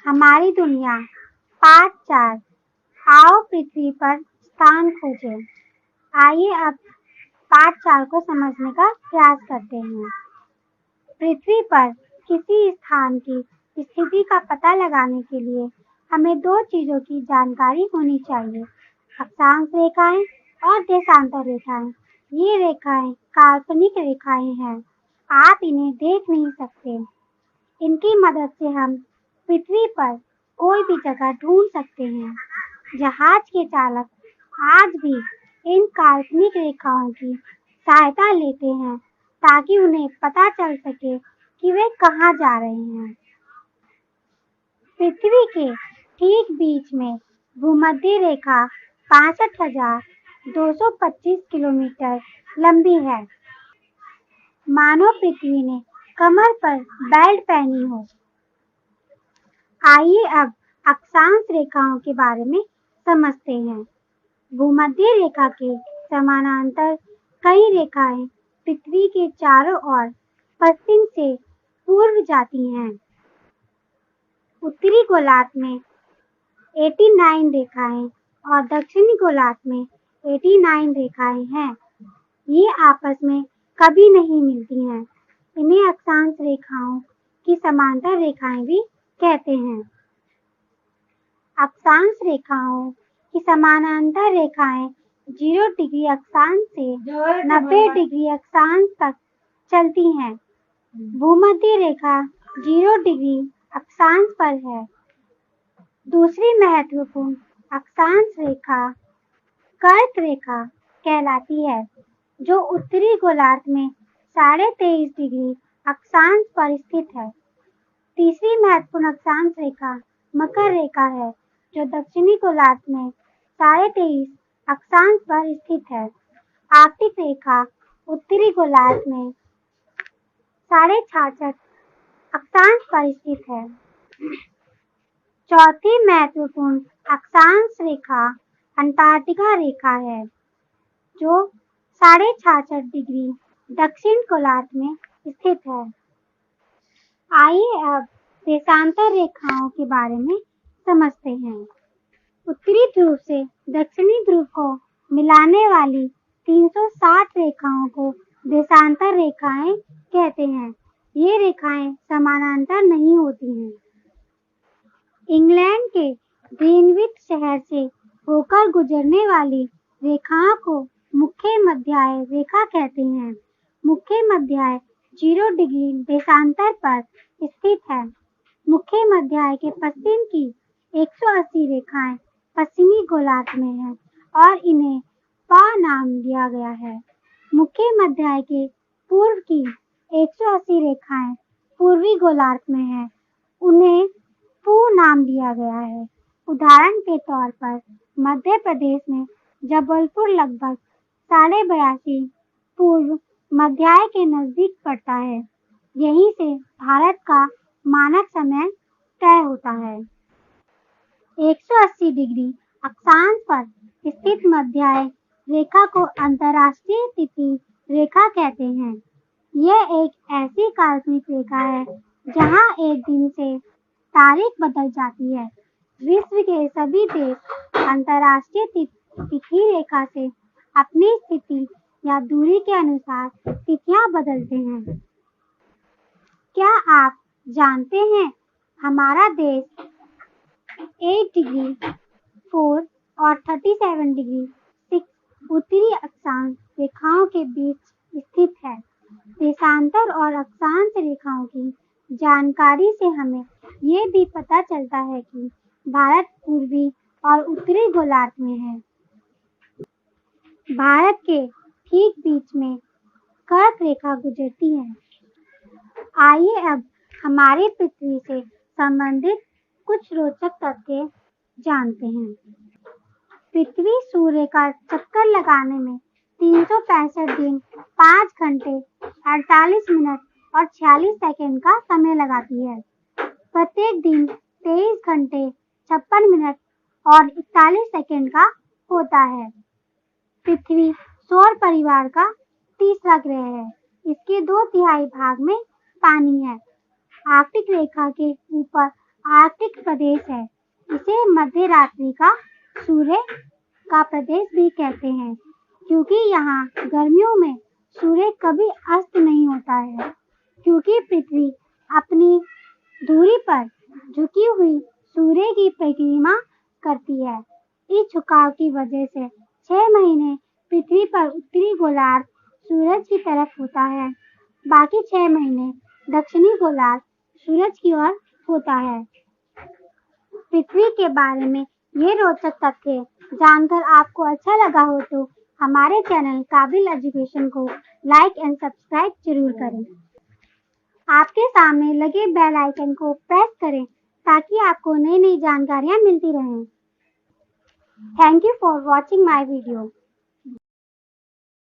हमारी दुनिया पार्ट 4। आओ पृथ्वी पर स्थान खोजें। आइए अब पार्ट 4 को समझने का प्रयास करते हैं। पृथ्वी पर किसी स्थान की स्थिति का पता लगाने के लिए हमें दो चीजों की जानकारी होनी चाहिए, अक्षांश रेखाएं और देशांतर रेखाएं। ये रेखाएं काल्पनिक रेखाएं हैं, आप इन्हें देख नहीं सकते। इनकी मदद से हम पृथ्वी पर कोई भी जगह ढूंढ सकते हैं। जहाज के चालक आज भी इन काल्पनिक रेखाओं की सहायता लेते हैं ताकि उन्हें पता चल सके कि वे कहाँ जा रहे हैं। पृथ्वी के ठीक बीच में भूमध्य रेखा 65,225 किलोमीटर लंबी है, मानो पृथ्वी ने कमर पर बेल्ट पहनी हो। आइए अब अक्षांश रेखाओं के बारे में समझते हैं। भूमध्य रेखा के समानांतर कई रेखाएं पृथ्वी के चारों ओर पश्चिम से पूर्व जाती हैं। उत्तरी गोलार्ध में 89 रेखाएं और दक्षिणी गोलार्ध में 89 रेखाएं हैं। ये आपस में कभी नहीं मिलती हैं। इन्हें अक्षांश रेखाओं की समांतर रेखाएं भी कहते हैं। अक्षांश रेखाओं की समानांतर रेखाएं 0 डिग्री अक्षांश से 90 डिग्री अक्षांश तक चलती हैं। भूमध्य रेखा 0 डिग्री अक्षांश पर है। दूसरी महत्वपूर्ण अक्षांश रेखा कर्क रेखा कहलाती है, जो उत्तरी गोलार्ध में 23.5 डिग्री अक्षांश पर स्थित है। तीसरी महत्वपूर्ण अक्षांश रेखा मकर रेखा है, जो दक्षिणी गोलार्ध में 23.5 अक्षांश पर स्थित है। आर्कटिक रेखा उत्तरी गोलार्ध में 66.5 अक्षांश पर स्थित है। चौथी महत्वपूर्ण अक्षांश रेखा अंटार्कटिका रेखा है, जो 66.5 डिग्री दक्षिण गोलार्ध में स्थित है। आइए अब देशांतर रेखाओं के बारे में समझते हैं। उत्तरी ध्रुव से दक्षिणी ध्रुव को मिलाने वाली 360 रेखाओं को देशांतर रेखाएं कहते हैं। ये रेखाएं समानांतर नहीं होती हैं। इंग्लैंड के ग्रीनविच शहर से होकर गुजरने वाली रेखाओं को मुख्य मध्याय रेखा कहते हैं। मुख्य मध्याय 0 डिग्री देशांतर पर स्थित है। मुख्य मध्याय के पश्चिम की 180 रेखाएं पश्चिमी गोलार्ध में हैं और इन्हें पा नाम दिया गया है। मुख्य मध्याय के पूर्व की 180 रेखाएं पूर्वी गोलार्ध में हैं, उन्हें पू नाम दिया गया है। उदाहरण के तौर पर मध्य प्रदेश में जबलपुर लगभग 82.5 पूर्व मध्याय के नजदीक पड़ता है। यहीं से भारत का मानक समय तय होता है। 180 डिग्री अक्षांश पर स्थित मध्याय रेखा को अंतर्राष्ट्रीय तिथि रेखा कहते हैं। यह एक ऐसी काल्पनिक रेखा है जहां एक दिन से तारीख बदल जाती है। विश्व के सभी देश अंतर्राष्ट्रीय तिथि रेखा से अपनी स्थिति या दूरी के अनुसार तिथियां बदलते हैं। क्या आप जानते हैं, हमारा देश 8 डिग्री 4 और 37 डिग्री 6 उत्तरी अक्षांश रेखाओं के बीच स्थित है। देशांतर और अक्षांश रेखाओं की जानकारी से हमें ये भी पता चलता है कि भारत पूर्वी और उत्तरी गोलार्ध में है। भारत के ठीक बीच में कर्क रेखा गुजरती है। आइए अब हमारी पृथ्वी से संबंधित कुछ रोचक तथ्य जानते हैं। पृथ्वी सूर्य का चक्कर लगाने में 365 दिन 5 घंटे 48 मिनट और 46 सेकंड का समय लगाती है। प्रत्येक दिन 23 घंटे 56 मिनट और 41 सेकंड का होता है। पृथ्वी सौर परिवार का तीसरा ग्रह है। इसके 2/3 भाग में पानी है। आर्कटिक रेखा के ऊपर आर्कटिक प्रदेश है। इसे मध्य रात्रि का सूर्य का प्रदेश भी कहते हैं, क्योंकि यहाँ गर्मियों में सूर्य कभी अस्त नहीं होता है, क्योंकि पृथ्वी अपनी दूरी पर झुकी हुई सूर्य की परिक्रमा करती है। इस झुकाव की वजह से 6 महीने पृथ्वी पर उत्तरी गोलार्ध सूरज की तरफ होता है, बाकी 6 महीने दक्षिणी गोलार्ध सूरज की ओर होता है। पृथ्वी के बारे में ये रोचक तथ्य जानकर आपको अच्छा लगा हो तो हमारे चैनल काबिल एजुकेशन को लाइक एंड सब्सक्राइब जरूर करें। आपके सामने लगे बेल आइकन को प्रेस करें ताकि आपको नई नई जानकारियाँ मिलती रहें। Thank you for watching my video.